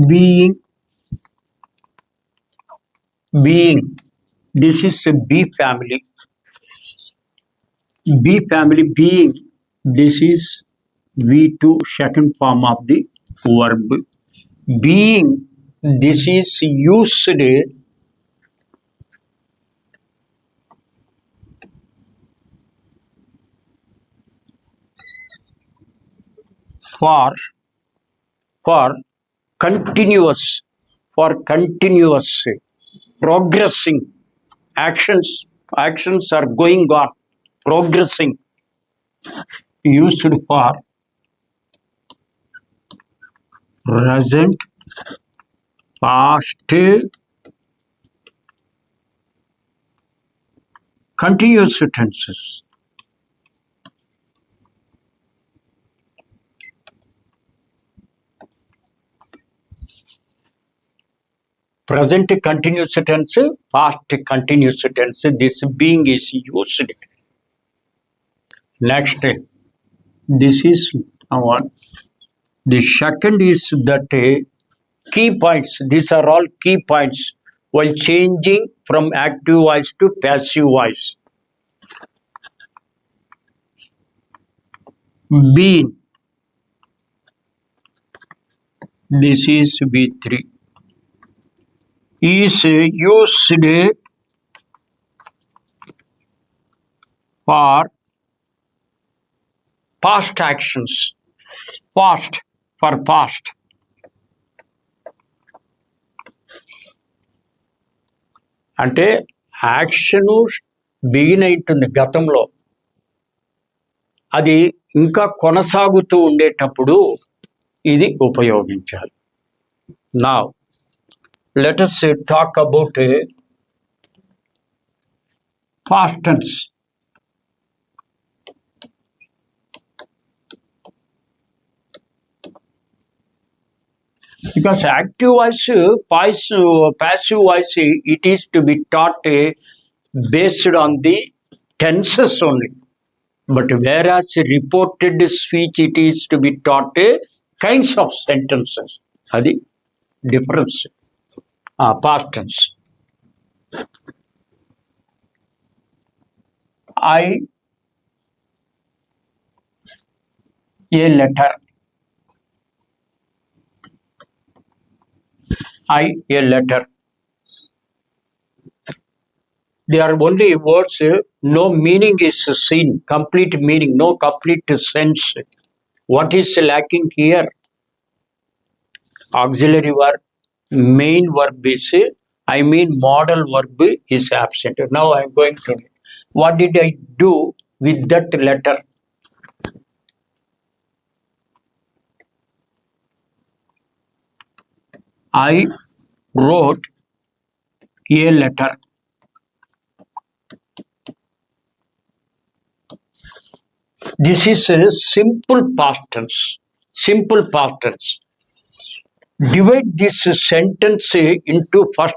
being, being. This is a B family. B family being. This is V2 second form of the verb. Being. This is used for continuous, progressing actions are going on, progressing, used for present, past, continuous tenses. Present continuous tense, past continuous tense, this being is used. Next, this is one. The second is that key points. These are all key points while changing from active voice to passive voice. Been. This is B3. Is used for past actions. Past for past. అంటే action begin అవుతుంది గతంలో, అది ఇంకా కొనసాగుతూ ఉండేటప్పుడు ఇది ఉపయోగించాలి. Now let us talk about past tense. Because active voice, passive voice, it is to be taught based on the tenses only. But whereas reported speech, it is to be taught kinds of sentences. Adi difference. Past tense. A letter. A letter. They are only words, no meaning is seen, complete meaning, no complete sense. What is lacking here? Auxiliary verb, main verb is, modal verb is absent. Now I am going to, what did I do with that letter? I wrote a letter. This is a simple past tense. Simple past tense. Divide this sentence into first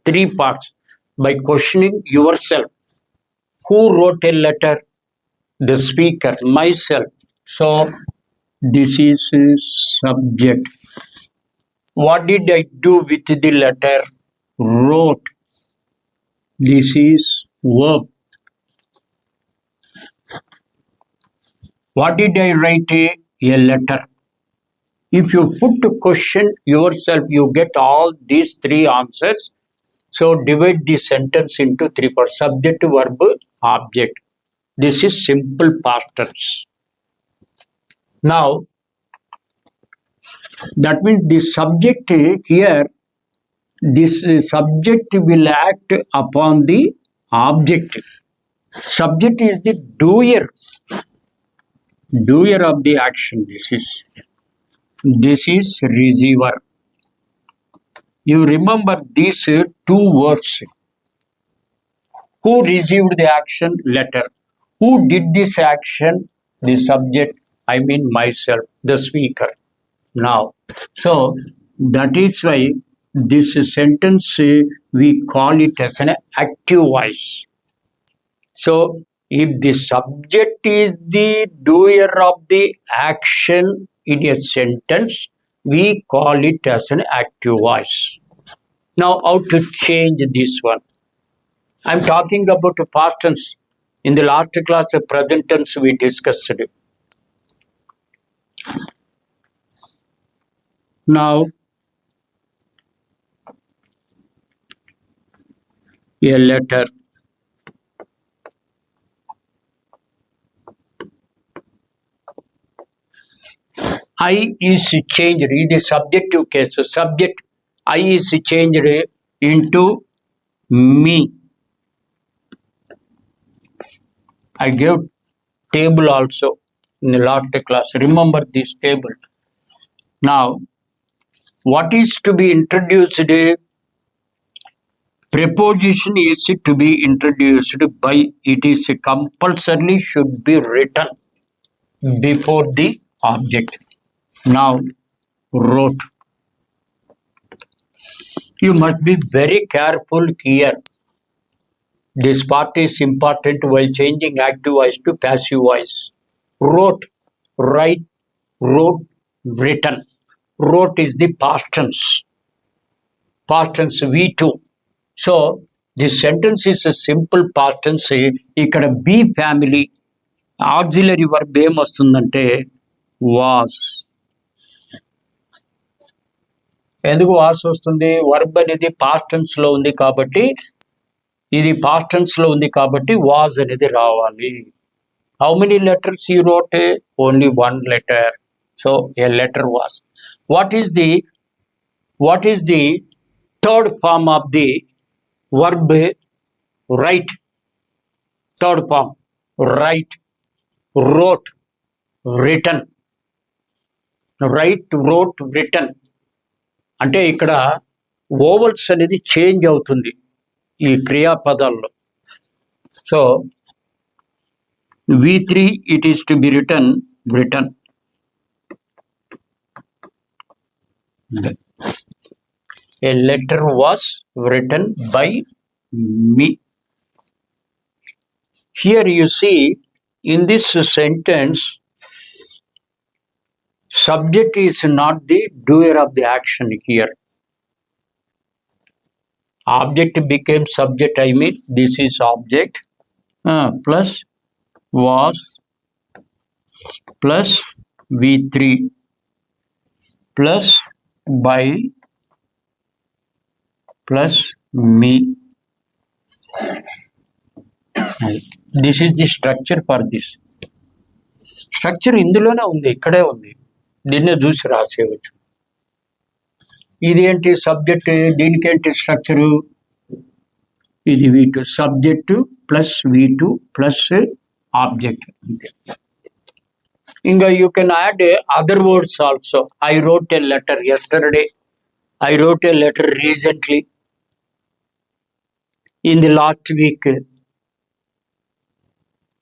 three parts by questioning yourself. Who wrote a letter? The speaker, myself. So this is subject. What did I do with the letter? Wrote. This is verb. What did I write? A letter. If you put to question yourself, you get all these three answers. So divide the sentence into three parts: subject, verb, object. This is simple past tense. Now, that means the subject here, this subject will act upon the object. Subject is the doer of the action. This is receiver. You remember these two words. Who received the action? Letter. Who did this action? The subject, myself, the speaker. Now, so that is why this sentence we call it as an active voice. So if the subject is the doer of the action in a sentence, we call it as an active voice. Now, how to change this one? I'm talking about the past tense. In the last class, the present tense we discussed. Now, a letter. I is changed in the subjective case. Subject I is changed into me. I gave table also in the last class. Remember this table. Now, what is to be introduced? Preposition is to be introduced by it is compulsorily should be written before the object. Now, wrote. You must be very careful here. This part is important while changing active voice to passive voice. Wrote, write, wrote, written. Wrote is the past tense. Past tense V2. So, this sentence is a simple past tense. ఇక్కడ be family auxiliary verb ఏమొస్తుందంటే was. ఎందుకు was వస్తుంది? Verb అనేది past tense లో ఉంది కాబట్టి, ఇది past tense లో ఉంది కాబట్టి వాజ్ అనేది రావాలి. How many letters you wrote? Only one letter. So a letter was. What is the third form of the verb write? Third form write, wrote, written. Write, wrote, written అంటే ఇక్కడ vowels అనేది change అవుతుంది ఈ క్రియాపదాల్లో. So V3 it is to be written. A letter was written by me. Here you see in this sentence, subject is not the doer of the action here. Object became subject. I mean, this is object plus was plus V3 plus by plus me. This is the structure for this. Structure ఇందులోనే ఉంది, ఇక్కడే ఉంది. దీన్నే చూసి రాసేయవచ్చు. ఇది ఏంటి? Subject. దీనికేంటి స్ట్రక్చరు? ఇది V2 subject plus V2 plus object. ఇంకా you can add other words also. I wrote a letter yesterday. I wrote a letter recently. In the last week,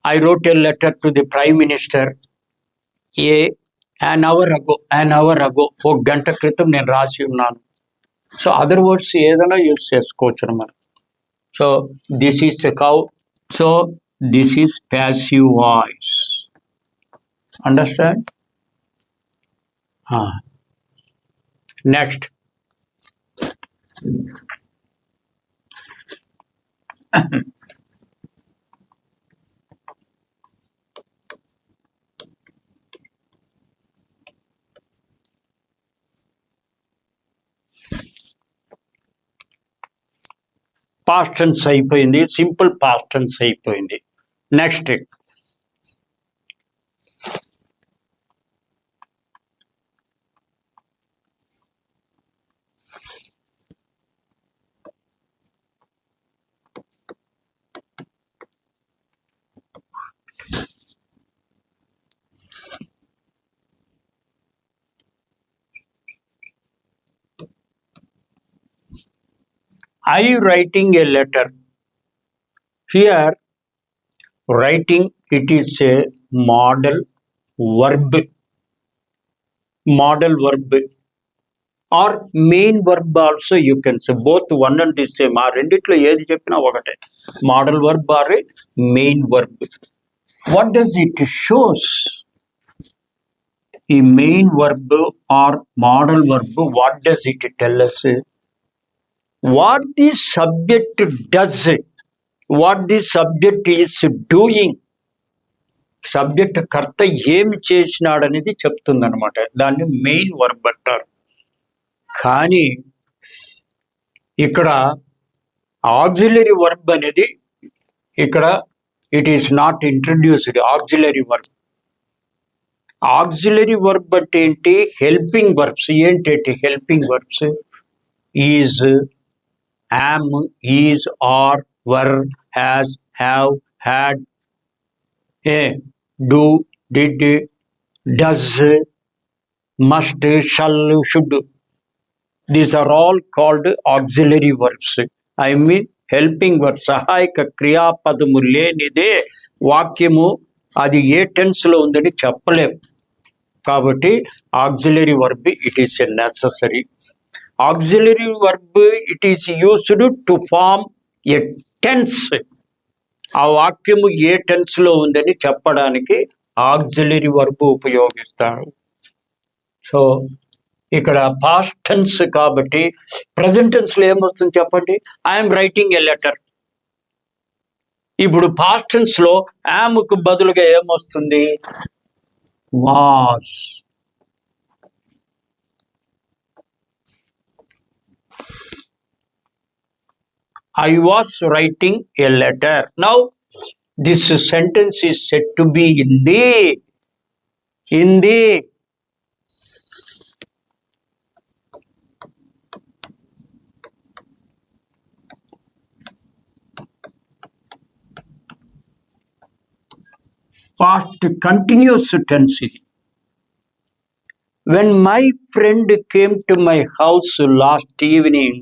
I wrote a letter to the Prime Minister. An hour ago. ఒక గంట క్రితం నేను రాసి ఉన్నాను. So other words ఏదైనా use చేసుకోవచ్చు అన్నమాట. So this is the cow. So this is passive voice. Understand? Next past tense అయిపోయింది. సింపుల్ పాస్ట్ టెన్స్ అయిపోయింది. Next I writing a letter. Here, writing, it is a modal verb. Modal verb or main verb also you can say. Both one and the same. ఆ రెండిట్లో ఏది చెప్పినా ఒకటే. Modal verb or main verb. What does it shows? ఈ main verb or modal verb, what does it tell us? What the subject does, what the subject is doing. Subject కర్త ఏమి చేసినాడనేది చెప్తుంది అనమాట. దాన్ని మెయిన్ వర్బ్ అంటారు. కానీ ఇక్కడ auxiliary verb అనేది ఇక్కడ it is not introduced. Auxiliary verb, auxiliary verb అంటే ఏంటి? Helping verbs. ఏంటి helping verbs? Is, am, is, are, were, has, have, had, do, did, does, must, shall, should. These are all called auxiliary verbs. I mean helping verbs. సహాయక క్రియాపదము లేనిదే వాక్యము అది ఏ tense లో ఉందని చెప్పలేము. కాబట్టి auxiliary verb it is a necessary. Auxiliary verb it is used to form a tense. ఆ వాక్యము ఏ టెన్స్ లో ఉందని చెప్పడానికి ఆక్సిలరీ వర్బ్ ఉపయోగిస్తారు. సో ఇక్కడ పాస్ట్ టెన్స్ కాబట్టి ప్రజెంట్ టెన్స్ లో ఏమొస్తుంది చెప్పండి? I'm writing a letter. ఇప్పుడు పాస్ట్ టెన్స్ లో యామ్కు బదులుగా ఏమొస్తుంది? Was. I was writing a letter. Now, this sentence is said to be in the past continuous tense. When my friend came to my house last evening,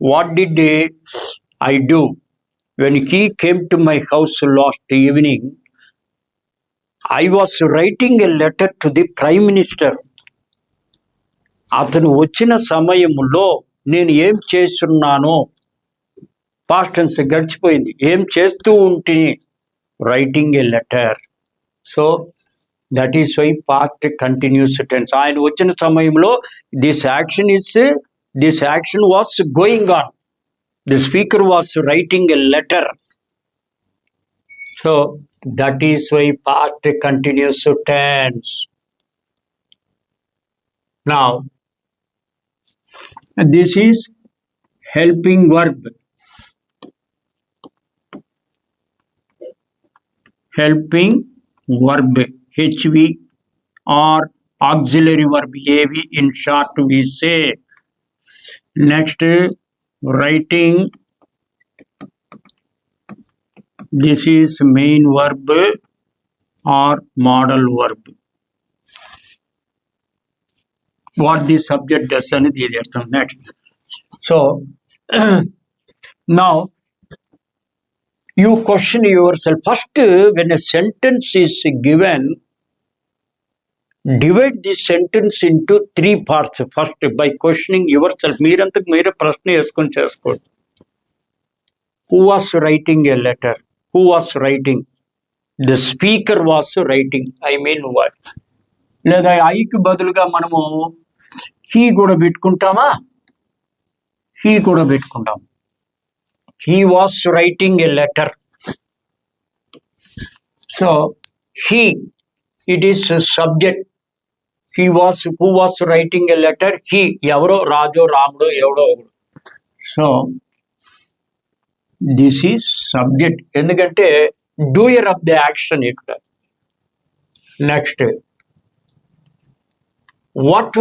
what did I do? When he came to my house last evening, I was writing a letter to the Prime Minister. అతను వచ్చిన సమయంలో నేను ఏం చేస్తున్నానో, past tense గడిచిపోయింది, ఏం చేస్తూ ఉంటే writing a letter. So that is why past continuous tense. ఆయన వచ్చిన సమయంలో this action was going on. The speaker was writing a letter. So that is why past continuous tense. Now this is helping verb. Helping verb, HV, or auxiliary verb, AV in short we say. Next, writing. This is main verb or model verb. What the subject does అనేది ఇది అర్థం. Next. So now you question yourself. First, when a sentence is given, divide this sentence into 3 parts. First, by questioning yourself. మీరంతకు మీరే ప్రశ్న వేసుకొని చేసుకోండి. Who was writing a letter? Who was writing? The speaker was writing. I mean what? లేదా ఐకి బదులుగా మనము he కూడా పెట్టుకుంటామా? He కూడా పెట్టుకుంటాం. He was writing a letter. So he, it is a subject. He was, who was writing a letter? He, ఎవరో రాజో రాముడో ఎవడో. సో దిస్ ఈజ్ సబ్జెక్ట్, ఎందుకంటే డూయర్ ఆఫ్ ది యాక్షన్ ఇక్కడ. Next, what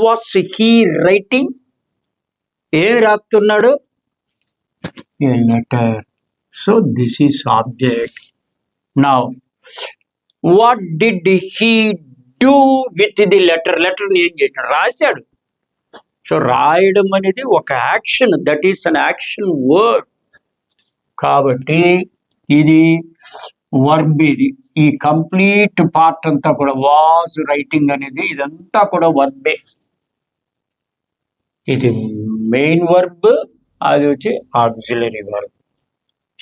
was he writing? ఏం రాస్తున్నాడు? A letter. So this is object. Now what did he do with the letter? లెటర్ని ఏం చేశాడు? రాశాడు. సో రాయడం అనేది ఒక action, that is an action word. కాబట్టి ఇది వర్బ్. ఇది ఈ కంప్లీట్ పార్ట్ అంతా కూడా వాజ్ రైటింగ్ అనేది ఇదంతా కూడా వర్బే. ఇది మెయిన్ వర్బ్, అది వచ్చి auxiliary verb.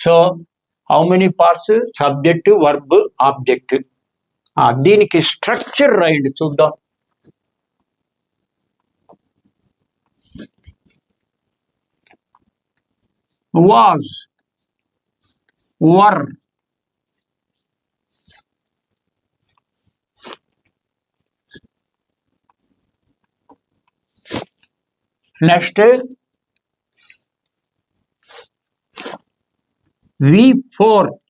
So how many parts? Subject, verb, object. దీనికి స్ట్రక్చర్ రాయండి చూద్దాం. వాజ్, వర్, నెక్స్ట్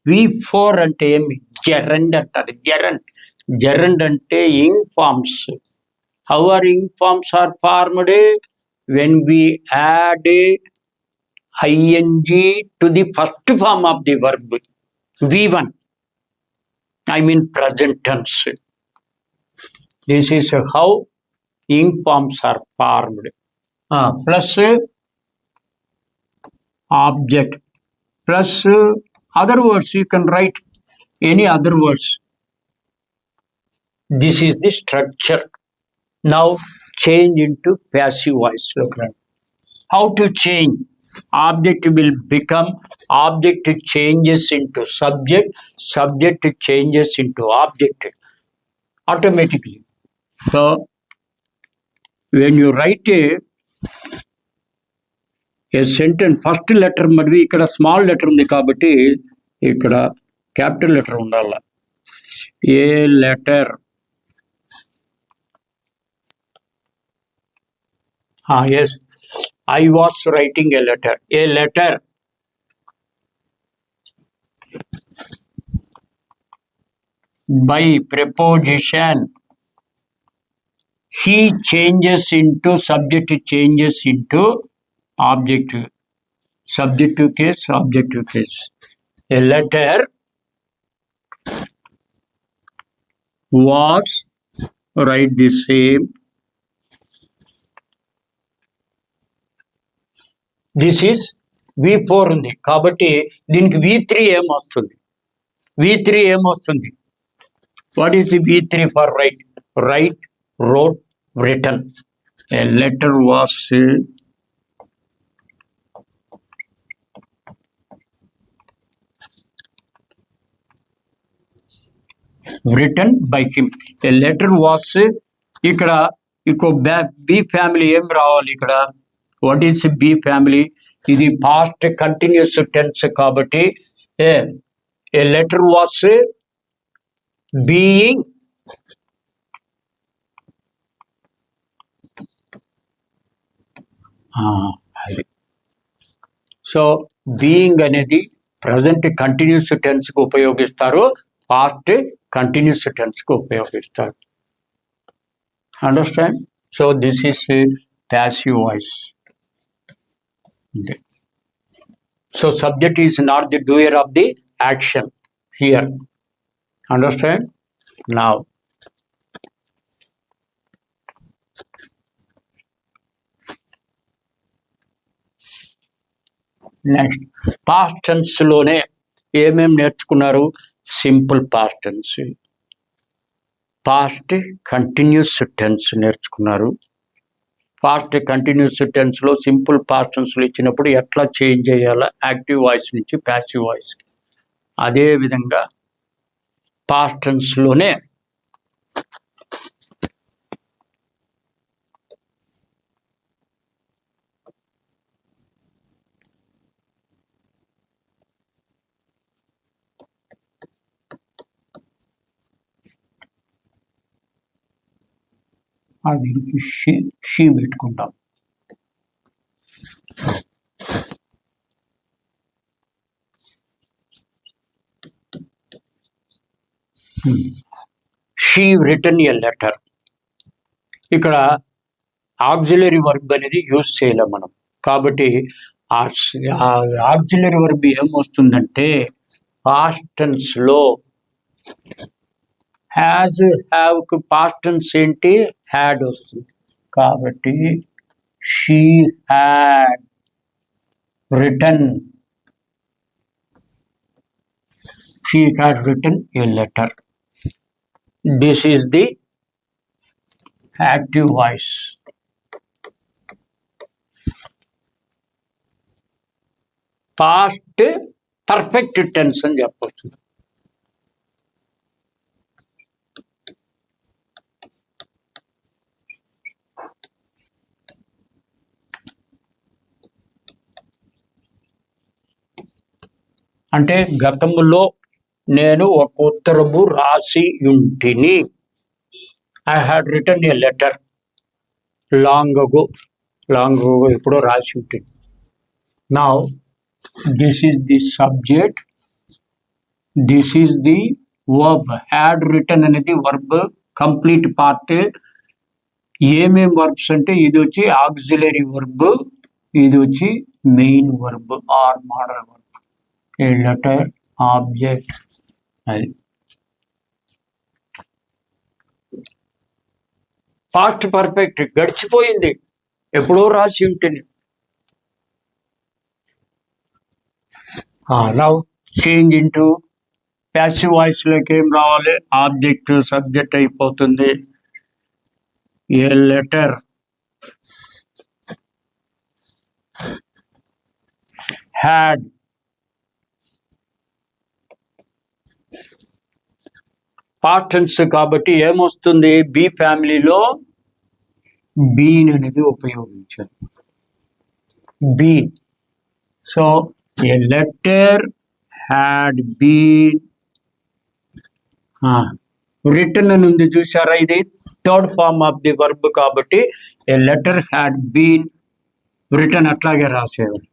V4 అంటే ఏమి? జెరండ్ అంటారు. జెరండ్ అంటే ing forms. How are ing forms are formed? When we add ing to the first form of the verb. V1, I mean present tense. This is how ing forms are formed. Plus object, plus other words, you can write any other words. This is the structure. Now change into passive voice. How to change? Object will become, object changes into subject, subject changes into object automatically. So when you write a sentence, first letter మరి ఇక్కడ small letter ఉంది కాబట్టి ఇక్కడ capital letter ఉండాల. ఏ letter, yes, I was writing a letter. A letter. By preposition, he changes into, subject changes into objective. Subjective case, objective case. A letter was, write the same. This is V4 ఉంది కాబట్టి దీనికి V3 ఏమొస్తుంది? V3 ఏమొస్తుంది? What is V3 for right? Right, wrote, return. A letter was written by him. A letter was, ఇక్కడ ఇంకో B family ఏం రావాలి ఇక్కడ? What is B family? ఇది పాస్ట్ కంటిన్యూస్ టెన్స్ కాబట్టి ఏ లెటర్ వాస్ బీయింగ్ అది. So being అనేది present continuous టెన్స్కి ఉపయోగిస్తారు, పాస్ట్ కంటిన్యూస్ టెన్స్కి ఉపయోగిస్తారు. Understand? So this is passive voice. So subject is not the doer of the action here. Understand? Now next, past tense లోనే ఏమేం నేర్చుకున్నారు? Simple past tense, past continuous tense నేర్చుకున్నారు. Past continuous టెన్స్లో simple past టెన్స్లో ఇచ్చినప్పుడు ఎట్లా change చేయాలా active voice నుంచి ప్యాసివ్ వాయిస్కి. అదేవిధంగా పాస్ట్ టెన్స్లోనే దీనికి షీ పెట్టుకుంటాం. She written a letter. ఇక్కడ ఆక్సిలరీ వర్బ్ అనేది యూజ్ చేయలేం మనం, కాబట్టి ఆక్సిలరీ వర్బ్ ఏమొస్తుందంటే పాస్ట్ టెన్స్లో హ్యాజ్, హ్యావ్ కు పాస్ట్ టెన్స్ ఏంటి? హ్యాడ్ వస్తుంది. కాబట్టి she had written, she had written a letter. This is the active voice. Past perfect tense అని చెప్పవచ్చు. అంటే గతములో నేను ఒక ఉత్తరము రాసి ఉంటిని. I had written a letter long ago ఎప్పుడో రాసి ఉంటుంది. Now this is the subject, this is the verb. Had written అనేది వర్బ్ కంప్లీట్ పార్ట్. ఏమేం వర్బ్స్ అంటే ఇది వచ్చి ఆక్సిలరీ వర్బ్, ఇది వచ్చి main verb or modal verb. A letter object అది. పాస్ట్ పర్ఫెక్ట్ గడిచిపోయింది, ఎప్పుడో రాసి ఉంటుంది. Now change into passive voice లోకి ఏం రావాలి? ఆబ్జెక్ట్ సబ్జెక్ట్ అయిపోతుంది. A letter had past tense కాబట్టి ఏమొస్తుంది? బి ఫ్యామిలీలో బీన్ అనేది ఉపయోగించాలి. Been. So a letter had been written అని ఉంది చూసారా, ఇది third form of the verb కాబట్టి a letter had been written అట్లాగే రాసేవారు.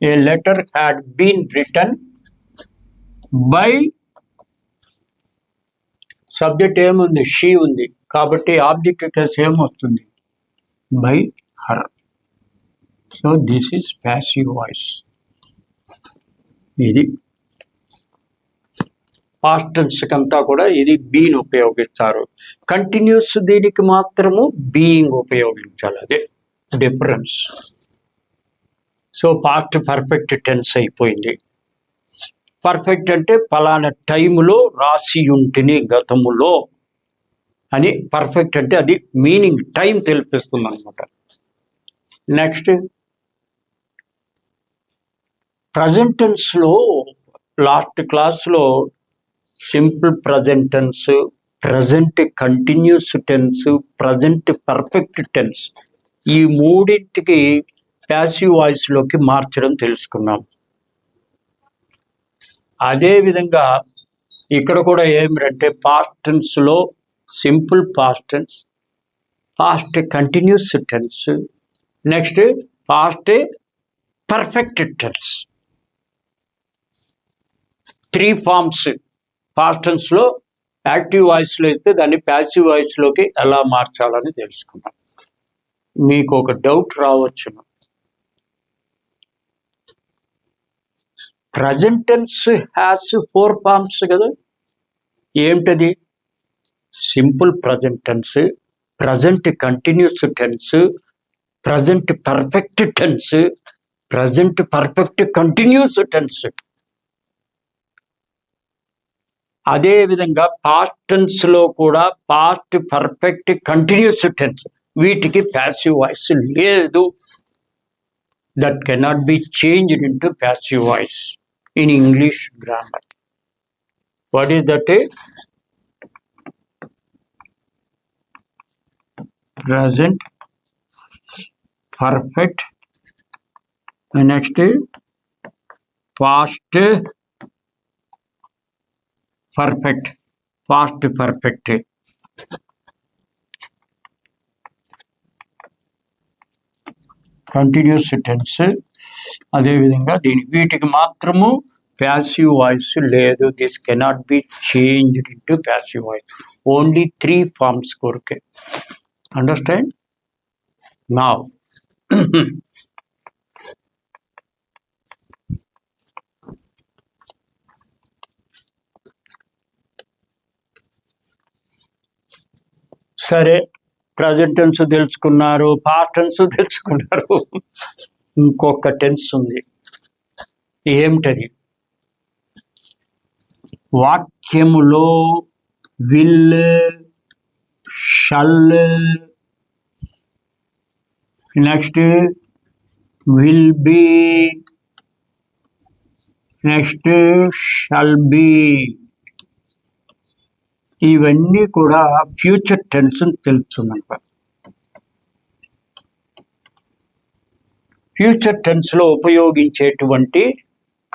A letter had been written by subject ఏముంది? షీ ఉంది కాబట్టి ఆబ్జెక్ట్ కేసు ఏమొస్తుంది? By her. So this is passive voice. ఇది పాస్ట్ టెన్స్ కంతా కూడా ఇది బీన్ ఉపయోగిస్తారు. కంటిన్యూస్ దీనికి మాత్రము బీయింగ్ ఉపయోగించాలి, అదే difference. So past perfect tense అయిపోయింది. పర్ఫెక్ట్ అంటే ఫలానా టైములో రాసి ఉంటిని గతములో అని. పర్ఫెక్ట్ అంటే అది మీనింగ్, టైం తెలిపిస్తుంది అనమాట. నెక్స్ట్ ప్రజెంట్ టెన్స్లో లాస్ట్ క్లాస్లో simple present tense, present continuous tense, present perfect tense ఈ మూడింటికి ప్యాసివ్ వాయిస్లోకి మార్చడం తెలుసుకున్నాం. అదేవిధంగా ఇక్కడ కూడా ఏమిటంటే పాస్ట్ టెన్స్లో simple past tense, past continuous tense, next past perfect tense. 3 forms past టెన్స్లో యాక్టివ్ వాయిస్లో ఇస్తే దాన్ని ప్యాసివ్ వాయిస్లోకి ఎలా మార్చాలని తెలుసుకున్నాం. మీకు ఒక డౌట్ రావచ్చును, ప్రజెంట్ టెన్స్ హ్యాస్ 4 ఫార్మ్స్ కదా, ఏమిటది? Simple present tense, present continuous tense, present perfect tense, present perfect continuous tense. అదేవిధంగా పాస్ట్ టెన్స్లో కూడా పాస్ట్ పర్ఫెక్ట్ కంటిన్యూస్ టెన్స్, వీటికి ప్యాసివ్ వాయిస్ లేదు. That cannot be changed into passive voice in English grammar. What is that? Present perfect, next past perfect, past perfect. Continuous tense. అదేవిధంగా వీటికి మాత్రము passive voice లేదు. This cannot be changed into passive voice. Only 3 forms కొరకే. Understand? Now సరే, present tense తెలుసుకున్నారు, past tense తెలుసుకున్నారు. ఇంకొక tense ఉంది. ఏమిటది? వాక్యములో will, shall, next will be, next shall be, ఇవన్నీ కూడా ఫ్యూచర్ టెన్స్ తెలుస్తుందన్నమాట. ఫ్యూచర్ టెన్స్ లో ఉపయోగించేటువంటి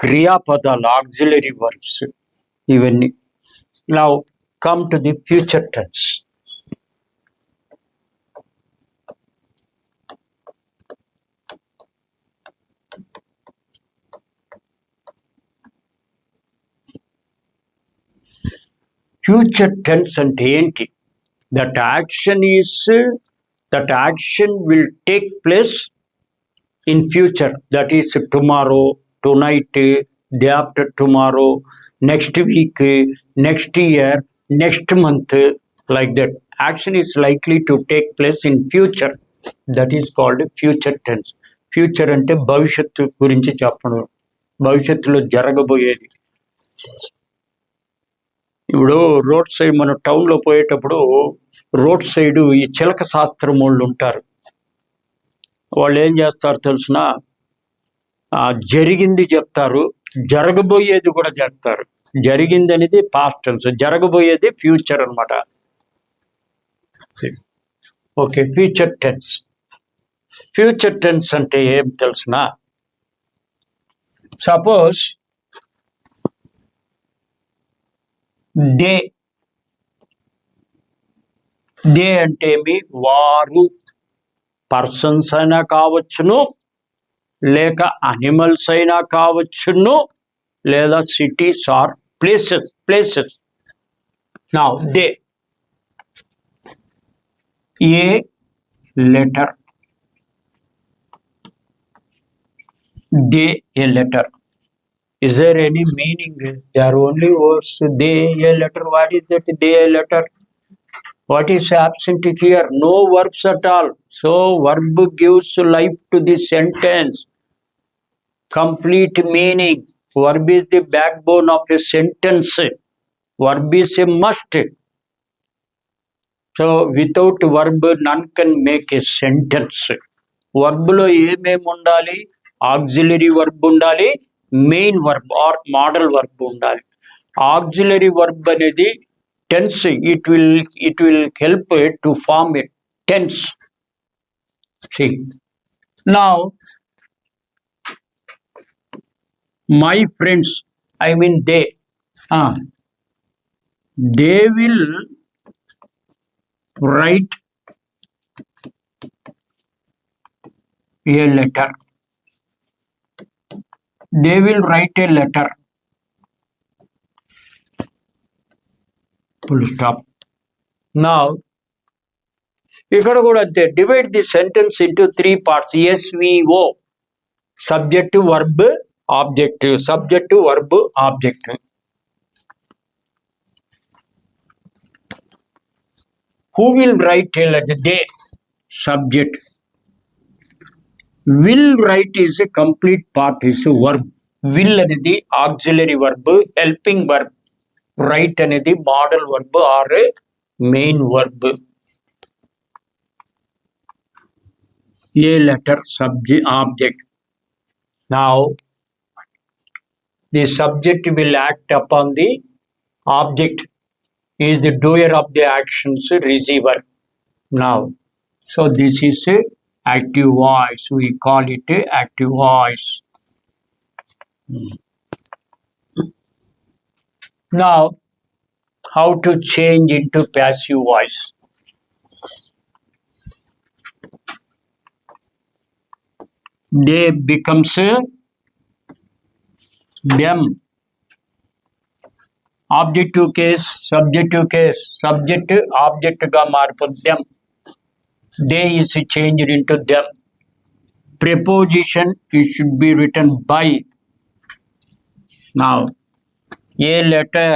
క్రియాపదాలు ఆక్సిలరీ వర్బ్స్ ఇవన్నీ. Now come to the future tense. Future tense అంటే ఏంటి? That action will take place in future, that is tomorrow, tonight, day after tomorrow, next week, next year, next month, like that. Action is likely to take place in future. That is called future tense. Future అంటే భవిష్యత్తు గురించి చెప్పడం, భవిష్యత్తులో జరగబోయేది. ఇప్పుడు road side, మన టౌన్లో పోయేటప్పుడు రోడ్ సైడ్ ఈ చిలక శాస్త్రం వాళ్ళు ఉంటారు. వాళ్ళు ఏం చేస్తారు తెలిసిన, జరిగింది చెప్తారు, జరగబోయేది కూడా చెప్తారు. జరిగింది అనేది పాస్ట్ టెన్స్, జరగబోయేది ఫ్యూచర్ అనమాట. Okay, future tense. Future tense అంటే ఏం తెలిసిన, సపోజ్ దే అంటే ఏమి, వారు, పర్సన్స్ అయినా కావచ్చును, లేక అనిమల్స్ అయినా కావచ్చును, లేదా cities or places. Now they, a letter, they a letter. Is there any meaning? They are only words. They a letter. What is that? They a letter. What is absent here? No verbs at all. So verb gives life to the sentence. Complete meaning. Verb is the backbone of a sentence. Verb is a must. So without verb, none can make a sentence. Verb lo ఏమేమి ఉండాలి? Auxiliary verb ఉండాలి, main verb or modal verb ఉండాలి. Auxiliary verb అనేది tense, it will help to form a tense. See, now my friends, I mean they will write a letter. They will write a letter. Full stop. Now, ఇక్కడ కూడా అంతే. Divide the sentence into 3 parts. SVO, subject, verb, object. Subject, verb, object. Who will write a letter? They, subject. Will write is a complete part, is a verb. Will అనేది auxiliary verb, helping verb. Write అనేది model verb or a main verb. A letter, subject, object. Now the subject will act upon the object, is the doer of the actions, receiver. Now, so this is a active voice. We call it a active voice. Now, how to change into passive voice? They becomes them. Objective case, subjective case, subject, object ga marpod them. They is changed into them. Preposition, it should be written by. Now, a letter.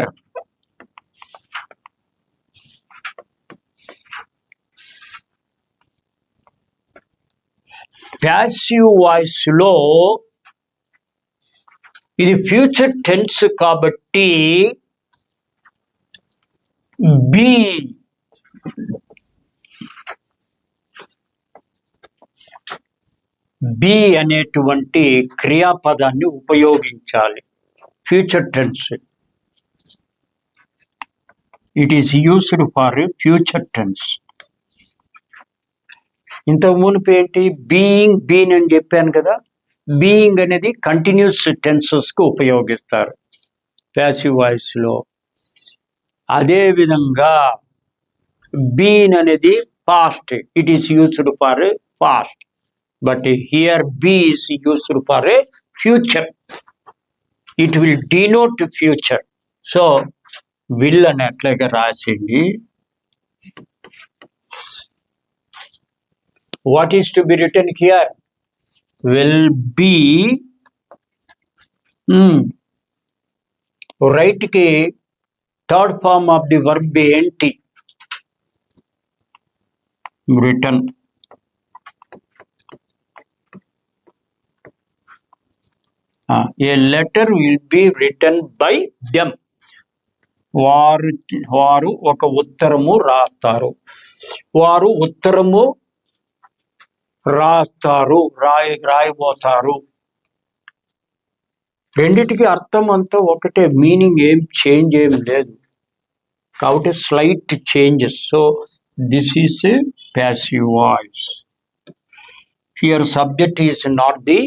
Passive voice లో ఇది future tense కాబట్టి B అనేటువంటి క్రియాపదాన్ని ఉపయోగించాలి. Future tense, it is used for future tense. ఇంతకు మునుపు ఏంటి, been అని చెప్పాను కదా. బీయింగ్ అనేది కంటిన్యూస్ టెన్సెస్కి ఉపయోగిస్తారు ప్యాసివ్ వాయిస్లో. అదేవిధంగా బీన్ అనేది past, it is used for past, but here be is used for a future. It will denote future. So will అని అట్లాగే రాసింది. What is to be written here? Will be. Write కి third form of the verb ఏంటి? Written. A letter will be written by them. వారు ఒక ఉత్తరము రాస్తారు. వారు ఉత్తరము రాస్తారు, రాయబోతారు. రెండిటికి అర్థం అంతా ఒకటే, మీనింగ్ ఏం చేంజ్ ఏం లేదు కాబట్టి slight changes. So this is passive voice. Here subject is not the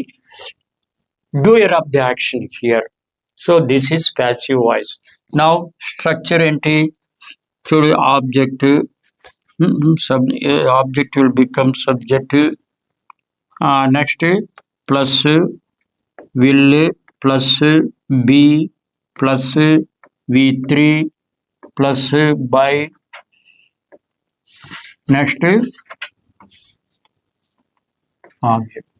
doer of the action here. So this is passive voice. Now structure ఏంటి చూడు. Object, object will become subject. Next plus will plus be plus v3 plus by. Next object.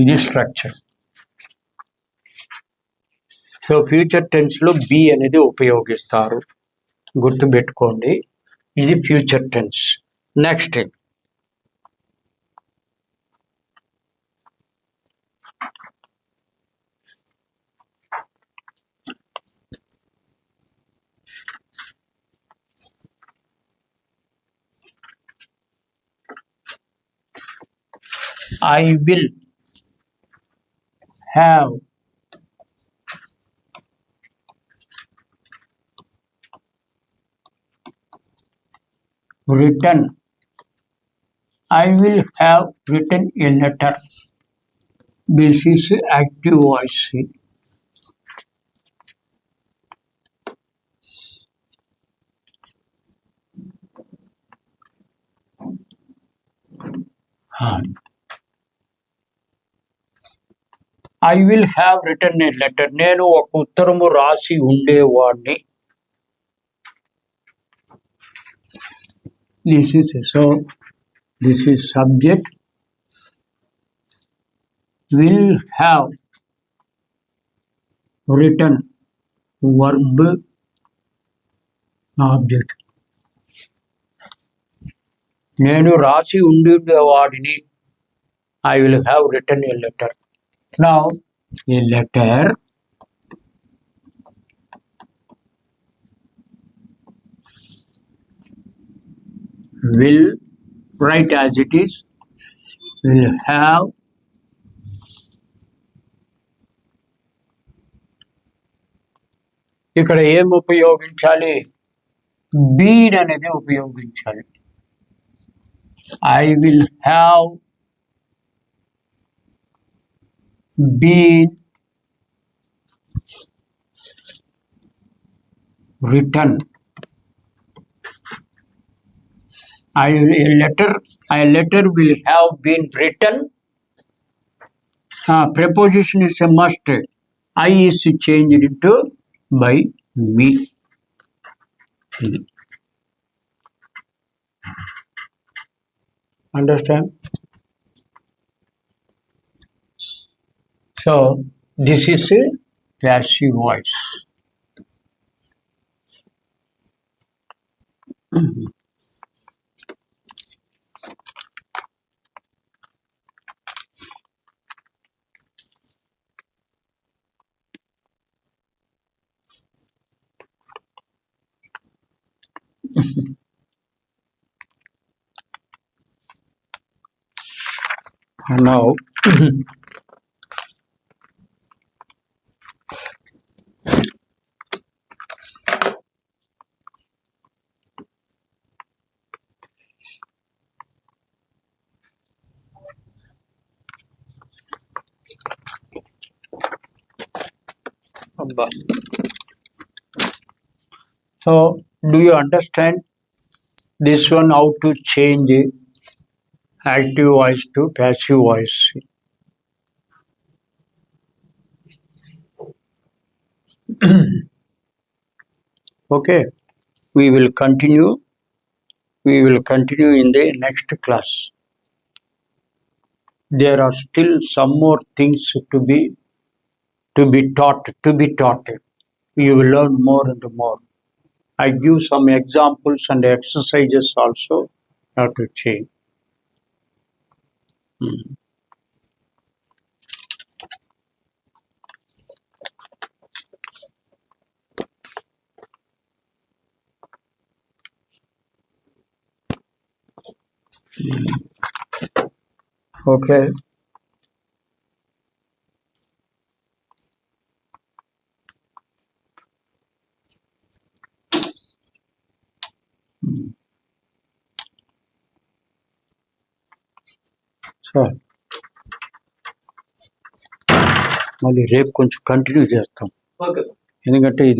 ఇది structure. So future టెన్స్లో be అనేది ఉపయోగిస్తారు, గుర్తుపెట్టుకోండి. ఇది future tense. Next I will have written. I will have written a letter. This is active voice. I will have return a letter. నేను ఒక ఉత్తరము రాసి ఉండేవాడిని. This is so this is subject. Will have return verb object. నేను రాసి ఉండేవాడిని. I will have return a letter. Now a letter will, write as it is, will have ఇక్కడ ఏం ఉపయోగించాలి? బీన్ అనేది ఉపయోగించాలి. I will have been written. A letter will have been written. Preposition is a must. I is changed into by me. Understand? So this is a passive voice. Now అబ్బా. So, do you understand this one, how to change active voice to passive voice? Okay, we will continue. We will continue in the next class. There are still some more things to be taught. You will learn more and more. I give some examples and exercises also how to change. Okay. So మళ్ళీ రేపు కొంచెం continue చేస్తాం okay. ఎందుకంటే ఇది